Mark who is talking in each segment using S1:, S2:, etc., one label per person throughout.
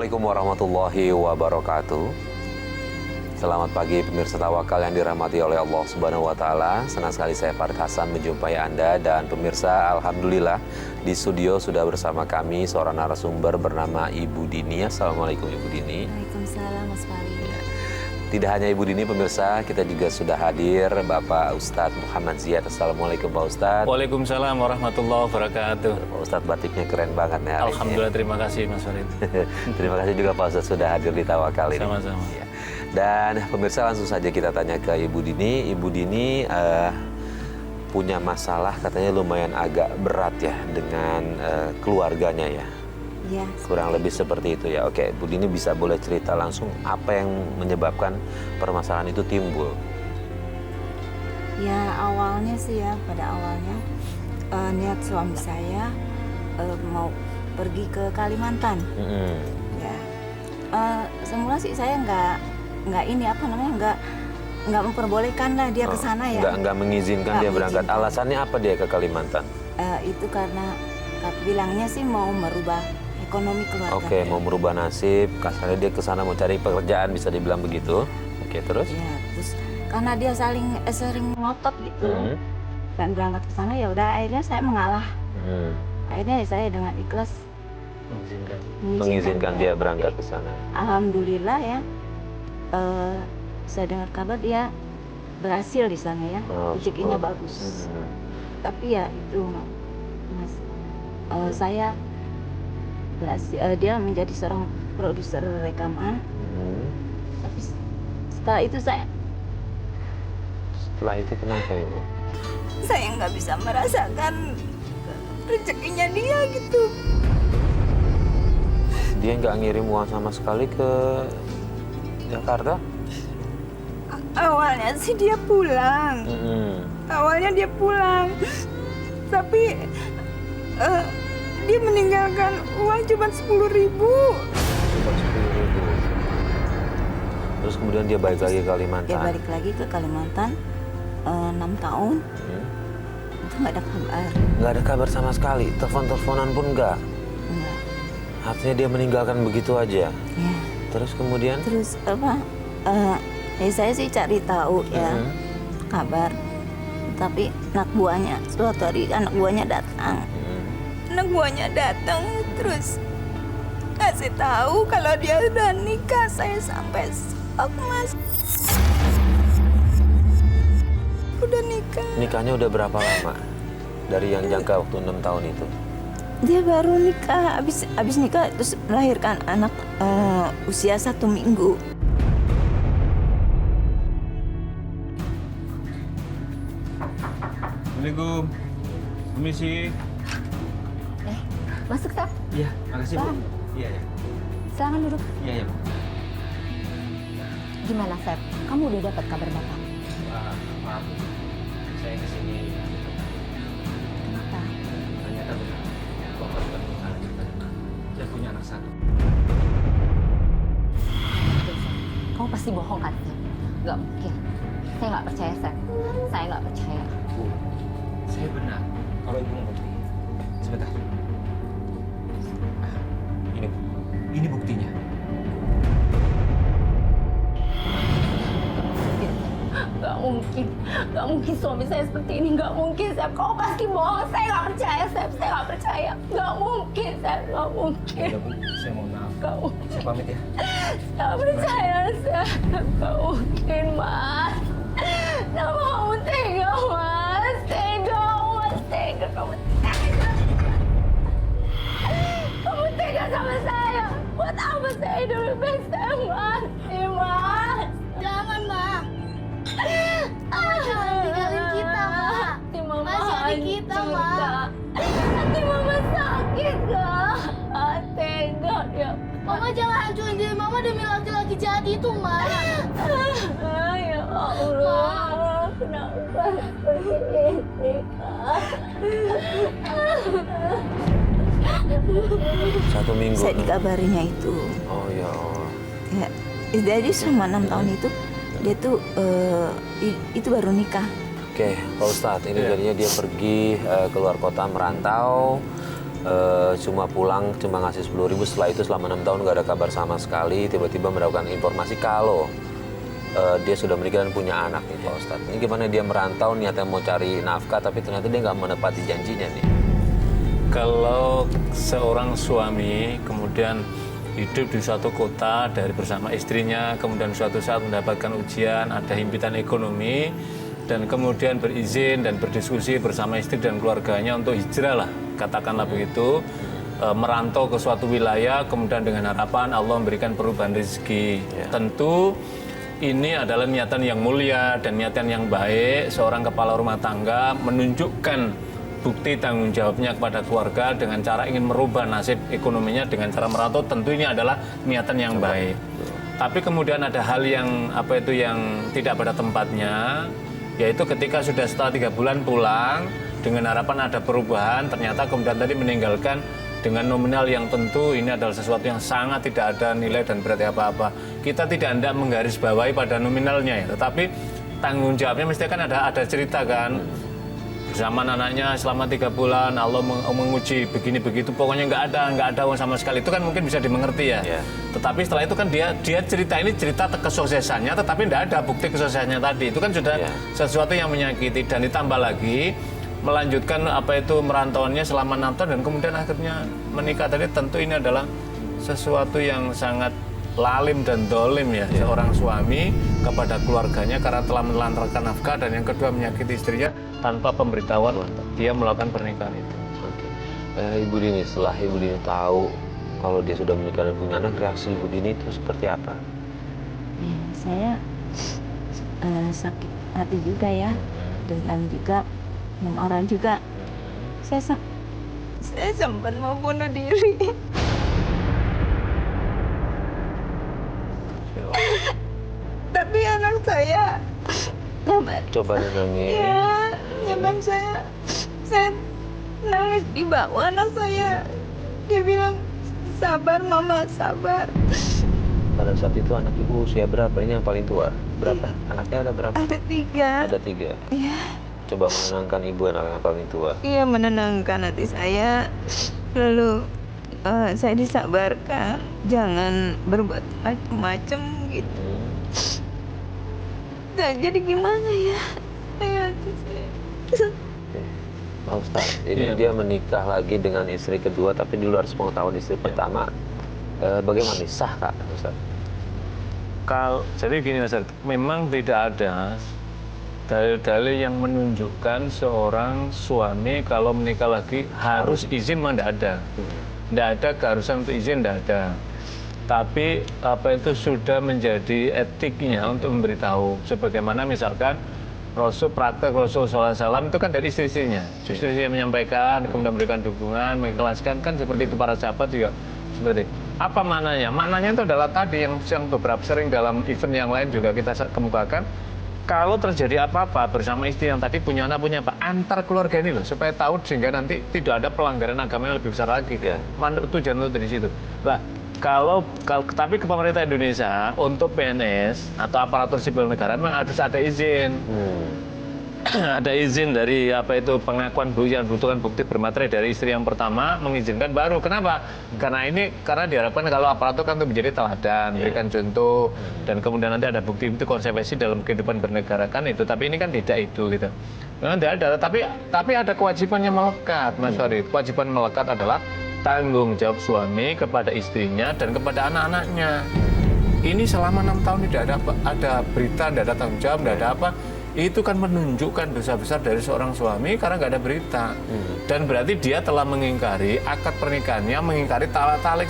S1: Assalamualaikum warahmatullahi wabarakatuh. Selamat pagi pemirsa Tawakal yang dirahmati oleh Allah Subhanahu wa taala. Senang sekali saya Farid Hasan menjumpai Anda dan pemirsa, alhamdulillah di studio sudah bersama kami seorang narasumber bernama Ibu Dini. Assalamualaikum Ibu Dini.
S2: Waalaikumsalam Mas Farid.
S1: Tidak hanya Ibu Dini pemirsa, kita juga sudah hadir Bapak Ustadz Muhammad Ziyad. Assalamualaikum Pak Ustadz.
S3: Waalaikumsalam warahmatullahi wabarakatuh.
S1: Pak Ustadz batiknya keren banget nih hari ini.
S3: Alhamdulillah, terima kasih Mas Farid.
S1: Terima kasih juga Pak Ustadz sudah hadir di Tawakal ini.
S3: Sama-sama.
S1: Ya. Dan pemirsa, langsung saja kita tanya ke Ibu Dini. Ibu Dini punya masalah katanya lumayan agak berat ya dengan keluarganya ya.
S2: Ya,
S1: Kurang lebih seperti itu ya. Oke, Bu Dini bisa boleh cerita langsung apa yang menyebabkan permasalahan itu timbul?
S2: ya awalnya sih ya, pada awalnya niat suami saya mau pergi ke Kalimantan.
S1: Mm-mm.
S2: Ya, semula sih saya nggak ini apa namanya nggak memperbolehkan lah dia ke sana ya.
S1: Nggak mengizinkan
S2: Nggak
S1: dia berangkat.
S2: mengizinkan.
S1: Alasannya apa dia ke Kalimantan?
S2: Itu karena bilangnya sih mau merubah ekonomi keluarga.
S1: Oke, mau merubah nasib. Kasarnya dia ke sana mau cari pekerjaan, bisa dibilang begitu. Oke, terus?
S2: Ya, terus karena dia sering ngotot gitu
S1: Mm.
S2: dan berangkat ke sana, ya udah akhirnya saya mengalah.
S1: Mm.
S2: Akhirnya saya dengan ikhlas
S1: Mengizinkan dia berangkat ke sana.
S2: Alhamdulillah ya, saya dengar kabar dia berhasil di sana ya,
S1: Oh,
S2: rezekinya
S1: syukur.
S2: bagus.
S1: Mm.
S2: Tapi ya itu Mas, saya berhasil, dia menjadi seorang produser rekaman.
S1: Mm.
S2: Tapi setelah itu
S1: Setelah itu kenapa Ibu?
S2: saya nggak bisa merasakan rezekinya dia gitu.
S1: Dia nggak ngirim uang sama sekali ke Jakarta?
S2: Awalnya sih dia pulang.
S1: Mm-mm.
S2: Awalnya dia pulang, tapi dia meninggalkan uang cuma 10.000.
S1: Cuma 10.000. Terus kemudian dia balik lagi ke Kalimantan.
S2: Dia balik lagi ke Kalimantan 6 tahun, itu nggak ada kabar.
S1: Nggak ada kabar sama sekali, telepon-teleponan pun nggak.
S2: Enggak.
S1: Artinya dia meninggalkan begitu aja.
S2: Ya.
S1: Terus kemudian?
S2: Terus apa? Saya sih cari tahu ya
S1: Mhm.
S2: kabar, tapi anak buahnya suatu hari anak buahnya datang. Anak buahnya datang terus kasih tahu kalau dia udah nikah. Saya sampai shock, Mas. Udah nikah.
S1: Nikahnya udah berapa lama? Dari yang jangka waktu 6 tahun itu?
S2: Dia baru nikah, habis nikah terus melahirkan anak usia 1 minggu.
S3: Assalamualaikum. Permisi.
S4: Masuk, Sep.
S3: Iya, makasih Bu.
S4: Bang.
S3: Iya, ya.
S4: Silakan duduk.
S3: Iya, ya, Bu.
S4: Gimana, Sep? Kamu udah dapat kabar Bapak?
S3: Maaf, saya kesini
S4: Kenapa?
S3: ternyata benar. Bapak sudah menikah lagi. Saya punya anak satu.
S4: Oke, Sep. Kamu pasti bohong kan, Sep? Gak mungkin. Saya nggak percaya, Sep. Saya nggak percaya.
S3: Bu, saya benar. Kalau Ibu mau bukti. Sebentar. Ini, Bu. Ini buktinya.
S4: Gak mungkin. Gak mungkin suami saya seperti ini. Gak mungkin, Sep. Kamu pasti bohong. Saya nggak percaya, Sep. Saya nggak percaya. Gak mungkin, Sep. Gak mungkin.
S3: Udah, Bu. Saya mohon maaf.
S4: Gak mungkin.
S3: Saya pamit ya.
S4: Gak percaya, Sep. Gak mungkin, Mas. Kenapa kamu tega, Mas? Tega, Mas. Tega, kamu tega. Kamu tega sama saya. Buat apa saya hidup lebih Mas? Mas. Jangan, Ma.
S5: Jangan tinggalin kita, Ma.
S4: Hati Mama
S5: Masih adik kita, Ma.
S4: hancur, Kak. Hati Mama sakit, Kak. Tega dia.
S5: Mama jangan hancurin diri Mama demi laki-laki jahat itu, Ma.
S4: Ya Allah, kenapa seperti ini, Kak?
S1: 1 minggu.
S2: Saya dikabarinya itu.
S1: Oh ya Allah.
S2: Ya, jadi selama 6 tahun itu dia tuh itu baru nikah.
S1: Oke, Pak Ustadz, ini
S3: Iya.
S1: jadinya dia pergi keluar kota merantau. cuma pulang, cuma ngasih 10.000, setelah itu selama 6 tahun nggak ada kabar sama sekali, tiba-tiba mendapatkan informasi kalau dia sudah menikah dan punya anak nih Pak Ustadz. Ini gimana dia merantau niatnya mau cari nafkah tapi ternyata dia nggak menepati janjinya nih.
S3: Kalau seorang suami kemudian hidup di suatu kota dari bersama istrinya, kemudian suatu saat mendapatkan ujian, ada himpitan ekonomi, dan kemudian berizin dan berdiskusi bersama istri dan keluarganya untuk hijrah lah, katakanlah begitu, merantau ke suatu wilayah, kemudian dengan harapan Allah memberikan perubahan rezeki. Tentu ini adalah niatan yang mulia dan niatan yang baik seorang kepala rumah tangga menunjukkan bukti tanggung jawabnya kepada keluarga dengan cara ingin merubah nasib ekonominya dengan cara merantau. Tentu ini adalah niatan yang baik. Tapi kemudian ada hal yang yang tidak pada tempatnya, yaitu ketika sudah setelah 3 bulan pulang dengan harapan ada perubahan, ternyata kemudian tadi meninggalkan dengan nominal yang tentu ini adalah sesuatu yang sangat tidak ada nilai dan berarti apa-apa. Kita tidak hendak menggarisbawahi pada nominalnya ya, tetapi tanggung jawabnya mesti kan ada cerita kan. Bersama anaknya selama 3 bulan Allah menguji begini begitu, pokoknya nggak ada uang sama sekali, itu kan mungkin bisa dimengerti ya. Tetapi setelah itu kan dia cerita kesuksesannya, tetapi nggak ada bukti kesuksesannya tadi, itu kan sudah sesuatu yang menyakiti. Dan ditambah lagi melanjutkan merantauannya selama 6 tahun dan kemudian akhirnya menikah tadi, tentu ini adalah sesuatu yang sangat lalim dan dolim ya, seorang suami kepada keluarganya karena telah menelantarkan nafkah, dan yang kedua menyakiti istrinya tanpa pemberitahuan dia melakukan pernikahan itu.
S1: Ibu Dini, setelah Ibu Dini tahu kalau dia sudah menikah dan punya anak, reaksi Ibu Dini itu seperti apa?
S2: Ya, saya sakit hati juga ya, dan juga orang juga. Saya sempat mau bunuh diri. Tapi anak saya
S1: Coba nangis.
S2: ya, zaman saya nangis di bawah anak saya. Dia bilang, sabar mama, sabar.
S1: Pada saat itu anak ibu usia berapa? Ini yang paling tua. Berapa? Anaknya ada berapa?
S2: Ada 3.
S1: Ada 3.
S2: Iya.
S1: Coba menenangkan ibu anak yang paling tua.
S2: Iya, menenangkan hati saya. Lalu saya disabarkan, jangan berbuat macam-macam gitu. Nah, jadi gimana ya? Hati saya.
S1: Pak Ustadz, ini dia menikah lagi dengan istri kedua, tapi di luar sepengetahuan istri pertama. Bagaimana nih, sah Kak Ustadz?
S3: Jadi gini Mas, memang tidak ada dalil-dalil yang menunjukkan seorang suami kalau menikah lagi harus izin, memang tidak ada. Tidak ada keharusan untuk izin, tidak ada. Tapi sudah menjadi etiknya untuk memberitahu. Sebagaimana misalkan praktek Rasul SAW itu kan dari istri-istrinya. Istri yang menyampaikan, kemudian memberikan dukungan, mengikhlaskan, kan seperti itu. Para sahabat juga seperti itu. Apa maknanya? Maknanya itu adalah tadi yang beberapa sering dalam event yang lain juga kita kemukakan. Kalau terjadi apa-apa bersama istri yang tadi punya anak, antar keluarga ini loh, supaya tahu sehingga nanti tidak ada pelanggaran agama yang lebih besar lagi. Tujuan itu dari situ. Nah, tapi ke pemerintah Indonesia untuk PNS atau aparatur sipil negara memang harus ada izin. Ada izin dari pengakuan yang butuhkan bukti bermaterai dari istri yang pertama, mengizinkan baru. Kenapa? Karena diharapkan kalau aparatur kan untuk menjadi teladan, memberikan contoh, dan kemudian nanti ada bukti itu konsekuensi dalam kehidupan bernegara kan itu. Tapi ini kan tidak itu gitu. Memang tidak ada, tapi ada kewajiban yang melekat, Mas Farid. Kewajiban melekat adalah tanggung jawab suami kepada istrinya dan kepada anak-anaknya. Ini selama 6 tahun tidak ada berita, tidak ada tanggung jawab, tidak ada apa. Itu kan menunjukkan dosa besar dari seorang suami karena nggak ada berita. Dan berarti dia telah mengingkari akad pernikahannya, mengingkari talak talik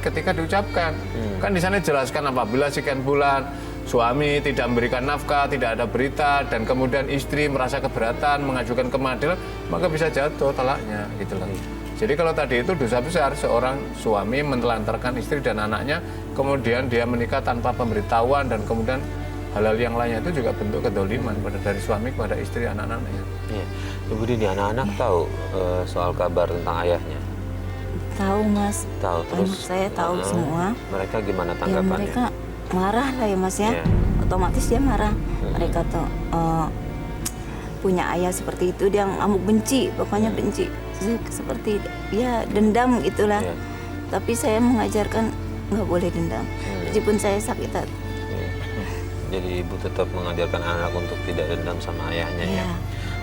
S3: ketika diucapkan. Kan di sana jelaskan apabila sekian bulan suami tidak memberikan nafkah, tidak ada berita, dan kemudian istri merasa keberatan, mengajukan ke pengadilan, maka bisa jatuh talaknya, gitu loh. Jadi kalau tadi itu dosa besar seorang suami menelantarkan istri dan anaknya, kemudian dia menikah tanpa pemberitahuan, dan kemudian hal-hal yang lainnya itu juga bentuk kedoliman dari suami kepada istri anak-anaknya.
S1: Iya. Ibu Dini, anak-anak tahu soal kabar tentang ayahnya?
S2: Tahu Mas.
S1: Tahu, terus
S2: saya tahu semua.
S1: Mereka gimana
S2: Ya
S1: tanggapannya?
S2: mereka marah lah ya Mas ya.
S1: Iya.
S2: Otomatis dia marah. Mereka tuh punya ayah seperti itu, dia ngamuk, benci, pokoknya benci seperti ya dendam gitulah.
S1: Iya.
S2: Tapi saya mengajarkan nggak boleh dendam, meskipun saya sakit hati.
S1: Jadi ibu tetap mengajarkan anak untuk tidak dendam sama ayahnya ya.
S2: Iya.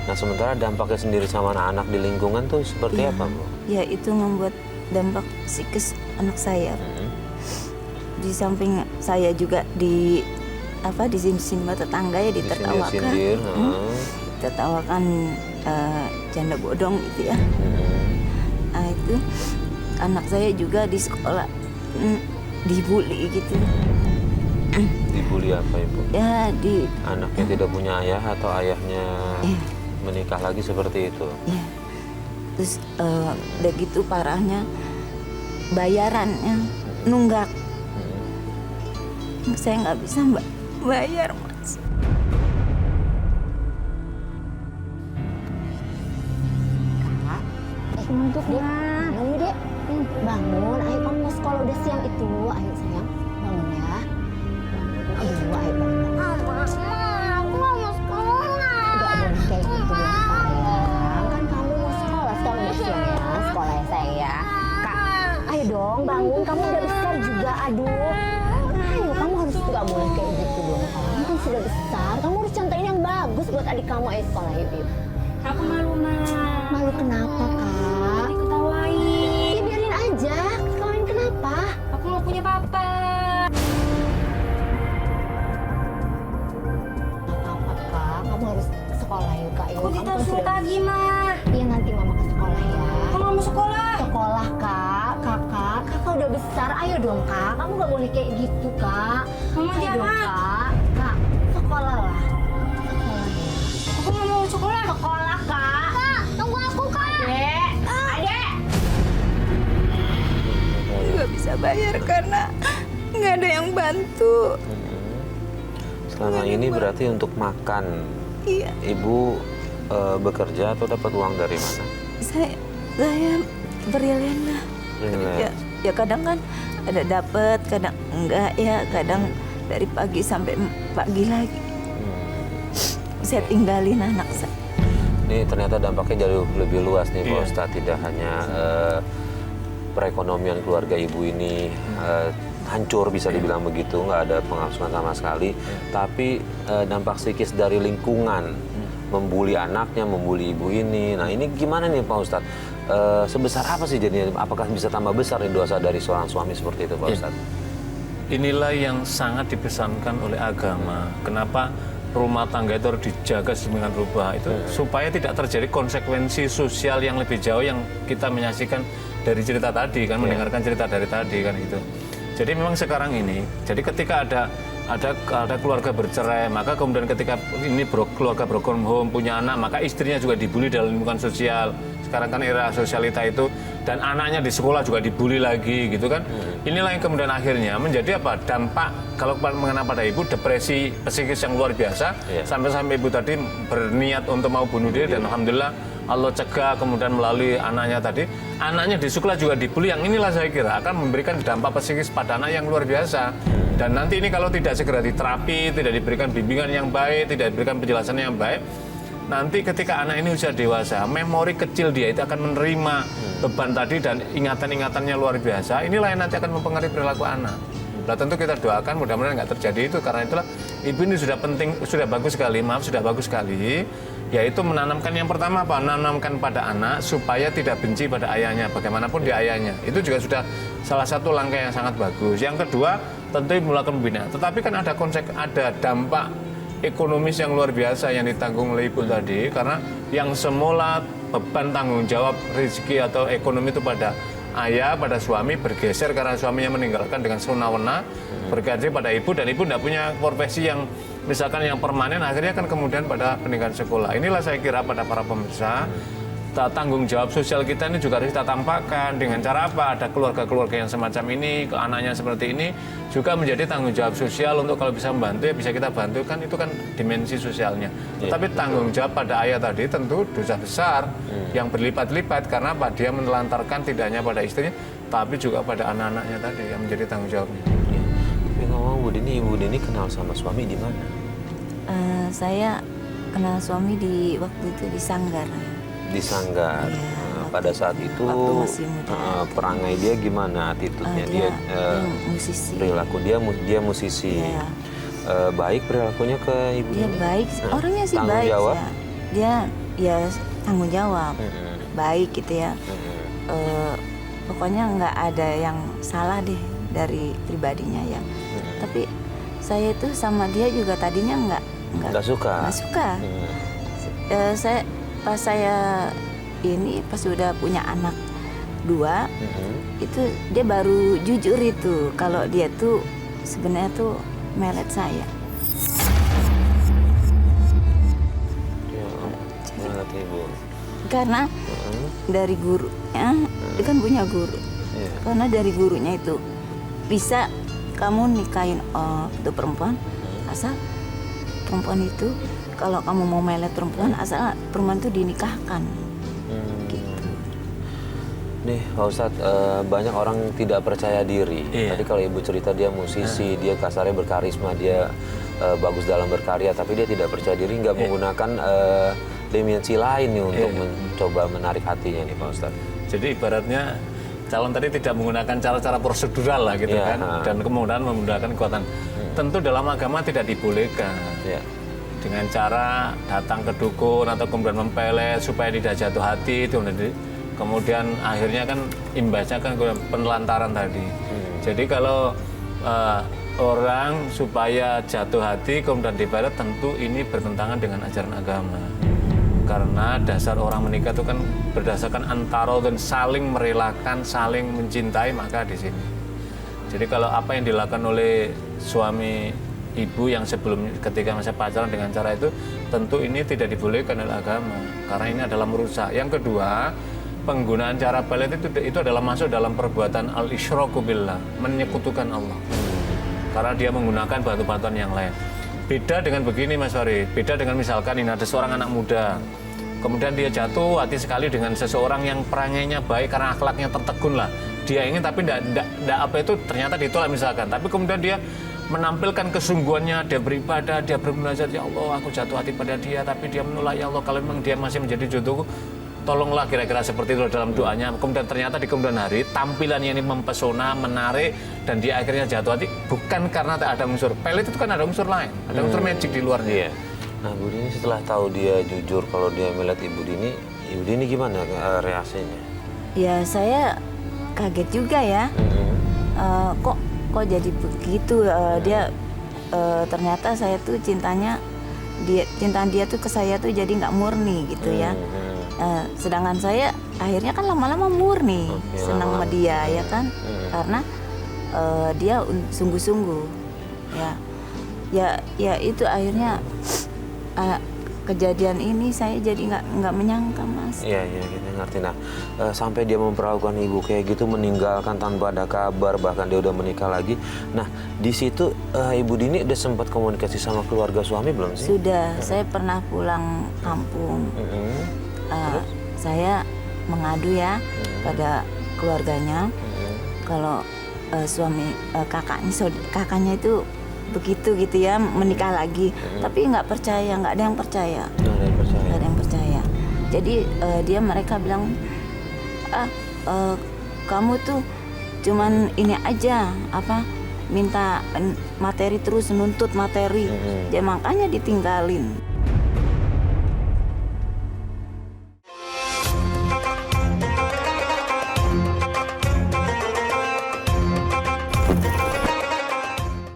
S1: Nah sementara dampaknya sendiri sama anak-anak di lingkungan tuh seperti
S2: Iya.
S1: apa Bu?
S2: Ya itu membuat dampak psikis anak saya. Di samping saya juga di sini tetangga ya ditertawakan.
S1: Disindir-sindir,
S2: Tertawakan janda bodong gitu ya. Nah itu anak saya juga di sekolah dibully gitu.
S1: Dibully apa ibu?
S2: Ya
S1: Anaknya tidak punya ayah atau ayahnya
S2: Iya.
S1: menikah lagi seperti itu?
S2: ya. Terus udah gitu parahnya bayarannya nunggak. Saya nggak bisa bayar Mas.
S4: Untuk dek, ayo dek, bangun. Ayo kamu mau sekolah udah siang itu. Ayo sayang, bangun ya. Aduh, ayo bangun.
S5: Mama, aku nggak mau sekolah.
S4: Gak boleh kayak gitu dong sayang. Kan kamu mau sekolah sekarang udah siang ya. Sekolah ya sayang ya. Kak, ayo dong bangun. Kamu udah besar juga. Aduh. Ayo, kamu harus gak boleh kayak gitu dong. Kamu kan sudah besar. Kamu harus contohin yang bagus buat adik kamu. Ayo sekolah yuk.
S5: Aku malu, Ma.
S4: Malu kenapa kak?
S5: Diketawain.
S4: Ya biarin aja. Kalian kenapa?
S5: Aku nggak punya papa.
S4: Apa-apa kak, kamu harus sekolah yuk kak. Yuk,
S5: Aku
S4: kamu kan
S5: ditaruh
S4: sudah
S5: lagi, Ma.
S4: Iya nanti mama ke sekolah ya.
S5: Aku nggak mau sekolah.
S4: Sekolah kak, kakak udah besar. Ayo dong kak, kamu gak boleh kayak gitu kak.
S5: Mama
S4: Ayo dong
S5: jangan.
S4: kak, sekolah lah. Sekolah ya.
S5: Aku nggak mau sekolah.
S4: Sekolah kak.
S5: Kak, tunggu aku, Kak.
S4: Adek, adek.
S2: Nggak bisa bayar karena nggak ada yang bantu.
S1: Selama ini berarti untuk makan
S2: Iya,
S1: ibu bekerja atau dapat uang dari mana?
S2: saya berlena.
S1: Freelance.
S2: Ya kadang kan ada dapat, kadang enggak ya, kadang dari pagi sampai pagi lagi. Saya tinggalin anak saya.
S1: Ini ternyata dampaknya jauh lebih luas nih Pak
S3: Iya.
S1: Ustadz. Tidak hanya perekonomian keluarga ibu ini hancur bisa dibilang begitu, nggak ada penghasilan sama sekali, tapi dampak psikis dari lingkungan, membuli anaknya, membuli ibu ini. Nah ini gimana nih Pak Ustadz? Sebesar apa sih jadinya? Apakah bisa tambah besar nih dosa dari seorang suami seperti itu Pak
S3: Iya.
S1: Ustadz?
S3: Inilah yang sangat dipesankan oleh agama. Kenapa rumah tangga itu harus dijaga sedemikian rupa itu supaya tidak terjadi konsekuensi sosial yang lebih jauh yang kita menyaksikan dari cerita tadi kan, mendengarkan cerita dari tadi kan gitu. Jadi memang sekarang ini, jadi ketika ada keluarga bercerai, maka kemudian ketika ini keluarga broken home punya anak, maka istrinya juga dibully dalam lingkungan sosial. Sekarang kan era sosialita itu, dan anaknya di sekolah juga dibully lagi gitu kan. Inilah yang kemudian akhirnya menjadi apa? Dampak kalau mengenai pada ibu depresi psikis yang luar biasa, sampai-sampai ibu tadi berniat untuk mau bunuh diri dan alhamdulillah Allah cegah kemudian melalui anaknya tadi. Anaknya di sekolah juga dibully, yang inilah saya kira akan memberikan dampak psikis pada anak yang luar biasa. Dan nanti ini kalau tidak segera diterapi, tidak diberikan bimbingan yang baik, tidak diberikan penjelasan yang baik, nanti ketika anak ini usia dewasa, memori kecil dia itu akan menerima beban tadi dan ingatan-ingatannya luar biasa. Inilah yang nanti akan mempengaruhi perilaku anak. Nah tentu kita doakan mudah-mudahan nggak terjadi itu, karena itulah ibu ini sudah penting, sudah bagus sekali, yaitu menanamkan yang pertama apa? Menanamkan pada anak supaya tidak benci pada ayahnya, bagaimanapun dia ayahnya. Itu juga sudah salah satu langkah yang sangat bagus. Yang kedua tentu melakukan pembinaan. Tetapi kan ada dampak ekonomis yang luar biasa yang ditanggung oleh ibu tadi, karena yang semula beban tanggung jawab rezeki atau ekonomi itu pada ayah, pada suami, bergeser karena suaminya meninggalkan dengan sewenang-wenang, berganti pada ibu, dan ibu tidak punya profesi yang misalkan yang permanen, akhirnya kan kemudian pada pendidikan sekolah. Inilah saya kira pada para pemirsa, tanggung jawab sosial kita ini juga harus kita tampakkan dengan cara apa? Ada keluarga-keluarga yang semacam ini, ke anaknya seperti ini, juga menjadi tanggung jawab sosial untuk kalau bisa membantu ya bisa kita bantu, kan itu kan dimensi sosialnya. Tetapi tanggung jawab pada ayah tadi tentu dosa besar yang berlipat-lipat, karena apa? Dia menelantarkan tidak hanya pada istrinya, tapi juga pada anak-anaknya tadi yang menjadi tanggung jawabnya.
S1: Tapi ngomong Ibu Dini kenal sama suami di mana?
S2: Saya kenal suami di waktu itu di Sanggar.
S1: Di Sanggar.
S2: Iya,
S1: pada saat itu
S2: Waktu masih muda.
S1: perangai dia gimana, attitude-nya
S2: Dia musisi.
S1: perilaku dia musisi.
S2: Iya.
S1: Baik perilakunya ke ibu
S2: Dia
S1: ini?
S2: baik, orangnya sih
S1: Tanggung
S2: baik
S1: jawab?
S2: ya. Dia ya tanggung jawab, baik gitu ya. Pokoknya nggak ada yang salah deh dari pribadinya ya. Tapi saya itu sama dia juga tadinya
S1: Nggak suka?
S2: nggak suka. Pas saya ini pas sudah punya anak 2, itu dia baru jujur itu kalau dia tuh sebenarnya tuh melet saya.
S1: Ya, banget Ibu.
S2: Karena dari gurunya, dia kan punya guru.
S1: Iya.
S2: Karena dari gurunya itu bisa kamu nikahin itu perempuan asal perempuan itu, kalau kamu mau melet perempuan asal perempuan itu dinikahkan. Gitu.
S1: Nih Pak Ustadz, banyak orang tidak percaya diri.
S3: Iya.
S1: Tadi kalau Ibu cerita dia musisi, dia kasarnya berkarisma, dia bagus dalam berkarya, tapi dia tidak percaya diri, nggak menggunakan dimensi lain nih untuk mencoba menarik hatinya nih Pak Ustadz.
S3: Jadi ibaratnya calon tadi tidak menggunakan cara-cara prosedural lah gitu
S1: Iya,
S3: kan, dan kemudian menggunakan kekuatan. Tentu dalam agama tidak dibolehkan.
S1: Iya.
S3: Dengan cara datang ke dukun atau kemudian mempelet supaya tidak jatuh hati itu kemudian akhirnya kan imbasnya kan penelantaran tadi. Jadi kalau orang supaya jatuh hati kemudian dipelet, tentu ini bertentangan dengan ajaran agama. Karena dasar orang menikah itu kan berdasarkan antara dan saling merelakan, saling mencintai, maka di sini. Jadi kalau apa yang dilakukan oleh suami ibu yang sebelum ketika masa pacaran dengan cara itu, tentu ini tidak dibolehkan oleh agama karena ini adalah merusak. Yang kedua, penggunaan cara pelet itu adalah masuk dalam perbuatan al-isyraku billah, menyekutukan Allah. Karena dia menggunakan batu-batuan yang lain. Beda dengan begini Mas Farid, beda dengan misalkan ini ada seorang anak muda, kemudian dia jatuh hati sekali dengan seseorang yang perangainya baik karena akhlaknya tertegun lah. Dia ingin tapi tidak apa itu ternyata ditolak misalkan, tapi kemudian dia menampilkan kesungguhannya, dia beribadah, dia bermunajat, ya Allah aku jatuh hati pada dia, tapi dia menolak, ya Allah kalau memang dia masih menjadi jodohku, tolonglah, kira-kira seperti itu dalam doanya. Kemudian ternyata di kemudian hari tampilannya ini mempesona, menarik, dan dia akhirnya jatuh hati bukan karena tak ada unsur pelet, itu kan ada unsur lain, ada unsur magic di luarnya.
S1: Iya. Nah Bu Dini setelah tahu dia jujur kalau dia melihat Ibu Dini gimana reaksinya?
S2: Ya saya kaget juga ya. Kok jadi begitu, dia ternyata saya tuh cinta dia tuh ke saya tuh jadi nggak murni gitu ya. Sedangkan saya akhirnya kan lama-lama murni senang sama dia ya kan, karena dia sungguh-sungguh ya itu akhirnya kejadian ini saya jadi nggak menyangka Mas.
S1: Iya kita ngerti. Nah sampai dia memperlakukan Ibu kayak gitu, meninggalkan tanpa ada kabar, bahkan dia udah menikah lagi. Nah di situ Ibu Dini udah sempat komunikasi sama keluarga suami belum sih?
S2: Sudah, saya pernah pulang kampung. Saya mengadu ya pada keluarganya kalau suami kakaknya itu begitu gitu ya, menikah lagi, tapi nggak percaya, nggak ada yang percaya. Nggak ada yang percaya. Jadi mereka bilang kamu tuh cuman ini aja minta materi terus, nuntut materi, ya makanya ditinggalin.